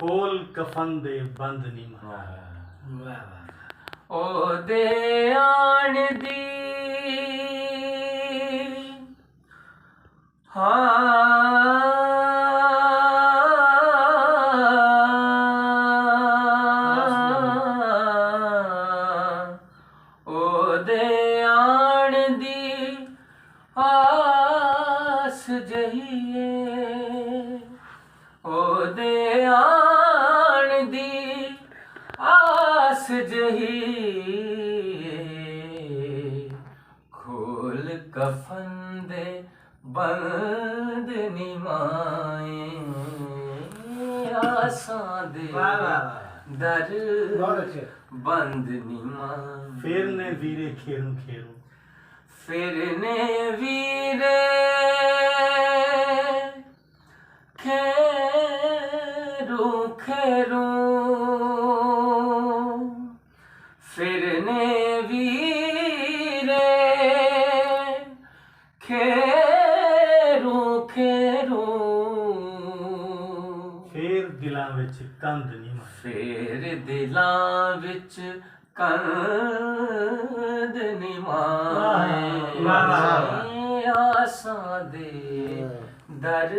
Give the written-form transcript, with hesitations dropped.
खोल कफन दे बंद नी मां। ओ दे आन दी आस जहिए ओदे आन दी आस जहिए खोल कफन दे बंद निमाए आसां दे दर बंद निमाए। फिर ने वीरे खेरू खेरू फिरने वीरे खेरू खेरू फिरने वीरे खेरू खेरू फिर दिलां विच कंध नी मां। फिर दिलां विच कंध नी माए आसां दे दर